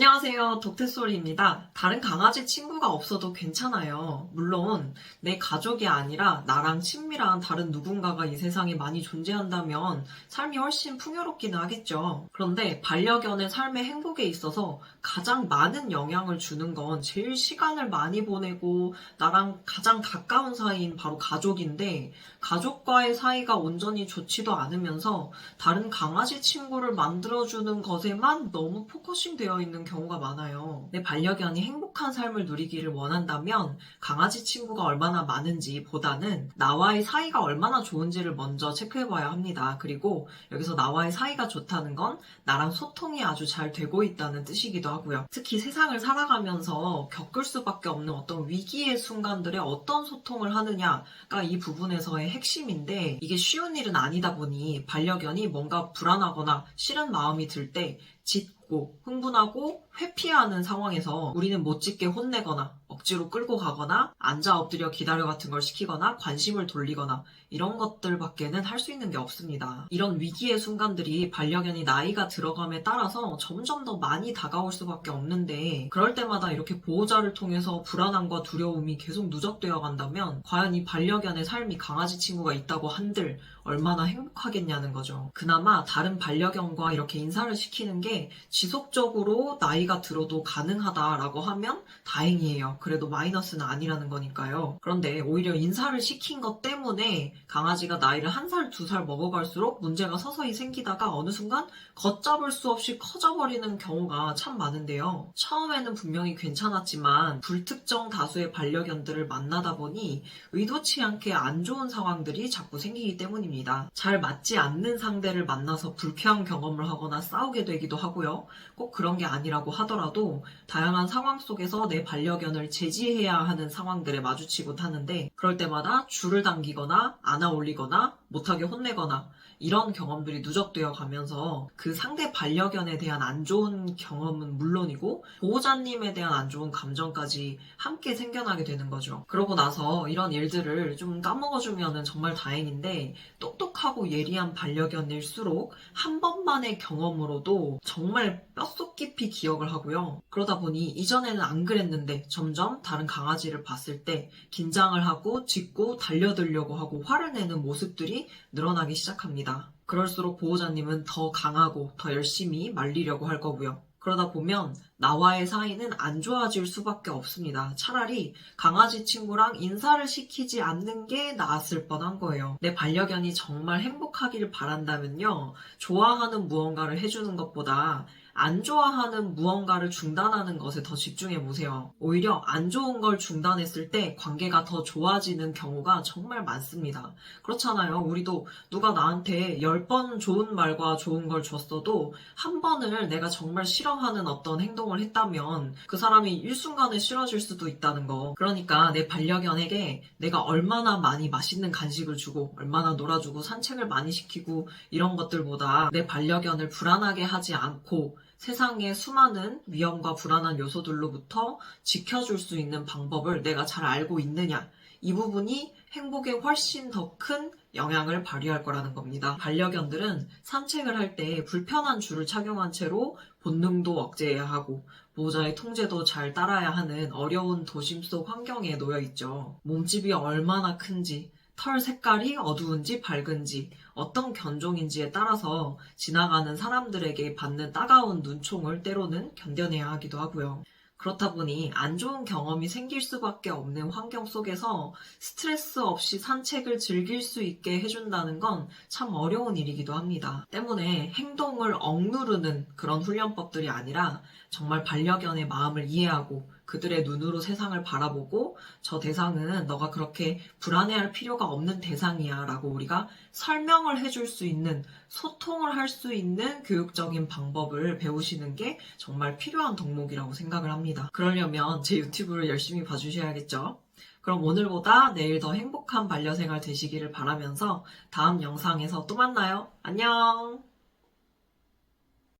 안녕하세요. 독태솔입니다. 다른 강아지 친구가 없어도 괜찮아요. 물론 내 가족이 아니라 나랑 친밀한 다른 누군가가 이 세상에 많이 존재한다면 삶이 훨씬 풍요롭기는 하겠죠. 그런데 반려견의 삶의 행복에 있어서 가장 많은 영향을 주는 건 제일 시간을 많이 보내고 나랑 가장 가까운 사이인 바로 가족인데, 가족과의 사이가 온전히 좋지도 않으면서 다른 강아지 친구를 만들어주는 것에만 너무 포커싱 되어 있는 경우가 많아요. 내 반려견이 행복한 삶을 누리기를 원한다면 강아지 친구가 얼마나 많은지 보다는 나와의 사이가 얼마나 좋은지를 먼저 체크해봐야 합니다. 그리고 여기서 나와의 사이가 좋다는 건 나랑 소통이 아주 잘 되고 있다는 뜻이기도 하고요. 특히 세상을 살아가면서 겪을 수밖에 없는 어떤 위기의 순간들에 어떤 소통을 하느냐가 이 부분에서의 핵심인데, 이게 쉬운 일은 아니다 보니 반려견이 뭔가 불안하거나 싫은 마음이 들 때 짖고 흥분하고 회피하는 상황에서 우리는 못 짖게 혼내거나 억지로 끌고 가거나 앉아 엎드려 기다려 같은 걸 시키거나 관심을 돌리거나 이런 것들밖에는 할 수 있는 게 없습니다. 이런 위기의 순간들이 반려견이 나이가 들어감에 따라서 점점 더 많이 다가올 수밖에 없는데, 그럴 때마다 이렇게 보호자를 통해서 불안함과 두려움이 계속 누적되어 간다면 과연 이 반려견의 삶이 강아지 친구가 있다고 한들 얼마나 행복하겠냐는 거죠. 그나마 다른 반려견과 이렇게 인사를 시키는 게 지속적으로 나이가 들어도 가능하다라고 하면 다행이에요. 그래도 마이너스는 아니라는 거니까요. 그런데 오히려 인사를 시킨 것 때문에 강아지가 나이를 1살, 2살 먹어갈수록 문제가 서서히 생기다가 어느 순간 걷잡을 수 없이 커져버리는 경우가 참 많은데요. 처음에는 분명히 괜찮았지만 불특정 다수의 반려견들을 만나다 보니 의도치 않게 안 좋은 상황들이 자꾸 생기기 때문입니다. 잘 맞지 않는 상대를 만나서 불쾌한 경험을 하거나 싸우게 되기도 하고요. 꼭 그런 게 아니라고 하더라도 다양한 상황 속에서 내 반려견을 제지해야 하는 상황들에 마주치곤 하는데, 그럴 때마다 줄을 당기거나 안아 올리거나 못하게 혼내거나 이런 경험들이 누적되어 가면서 그 상대 반려견에 대한 안 좋은 경험은 물론이고 보호자님에 대한 안 좋은 감정까지 함께 생겨나게 되는 거죠. 그러고 나서 이런 일들을 좀 까먹어주면 정말 다행인데, 똑똑하고 예리한 반려견일수록 한 번만의 경험으로도 정말 뼛속 깊이 기억을 하고요. 그러다 보니 이전에는 안 그랬는데 점점 다른 강아지를 봤을 때 긴장을 하고 짖고 달려들려고 하고 화를 내는 모습들이 늘어나기 시작합니다. 그럴수록 보호자님은 더 강하고 더 열심히 말리려고 할 거고요. 그러다 보면 나와의 사이는 안 좋아질 수밖에 없습니다. 차라리 강아지 친구랑 인사를 시키지 않는 게 나았을 뻔한 거예요. 내 반려견이 정말 행복하기를 바란다면요, 좋아하는 무언가를 해주는 것보다 안 좋아하는 무언가를 중단하는 것에 더 집중해 보세요. 오히려 안 좋은 걸 중단했을 때 관계가 더 좋아지는 경우가 정말 많습니다. 그렇잖아요. 우리도 누가 나한테 10번 좋은 말과 좋은 걸 줬어도 한 번을 내가 정말 싫어하는 어떤 행동을 했다면 그 사람이 일순간에 싫어질 수도 있다는 거. 그러니까 내 반려견에게 내가 얼마나 많이 맛있는 간식을 주고 얼마나 놀아주고 산책을 많이 시키고 이런 것들보다 내 반려견을 불안하게 하지 않고 세상의 수많은 위험과 불안한 요소들로부터 지켜줄 수 있는 방법을 내가 잘 알고 있느냐, 이 부분이 행복에 훨씬 더 큰 영향을 발휘할 거라는 겁니다. 반려견들은 산책을 할 때 불편한 줄을 착용한 채로 본능도 억제해야 하고 보호자의 통제도 잘 따라야 하는 어려운 도심 속 환경에 놓여 있죠. 몸집이 얼마나 큰지, 털 색깔이 어두운지 밝은지, 어떤 견종인지에 따라서 지나가는 사람들에게 받는 따가운 눈총을 때로는 견뎌내야 하기도 하고요. 그렇다 보니 안 좋은 경험이 생길 수밖에 없는 환경 속에서 스트레스 없이 산책을 즐길 수 있게 해준다는 건 참 어려운 일이기도 합니다. 때문에 행동을 억누르는 그런 훈련법들이 아니라 정말 반려견의 마음을 이해하고 그들의 눈으로 세상을 바라보고, 저 대상은 너가 그렇게 불안해할 필요가 없는 대상이야 라고 우리가 설명을 해줄 수 있는, 소통을 할 수 있는 교육적인 방법을 배우시는 게 정말 필요한 덕목이라고 생각을 합니다. 그러려면 제 유튜브를 열심히 봐주셔야겠죠. 그럼 오늘보다 내일 더 행복한 반려생활 되시기를 바라면서 다음 영상에서 또 만나요. 안녕!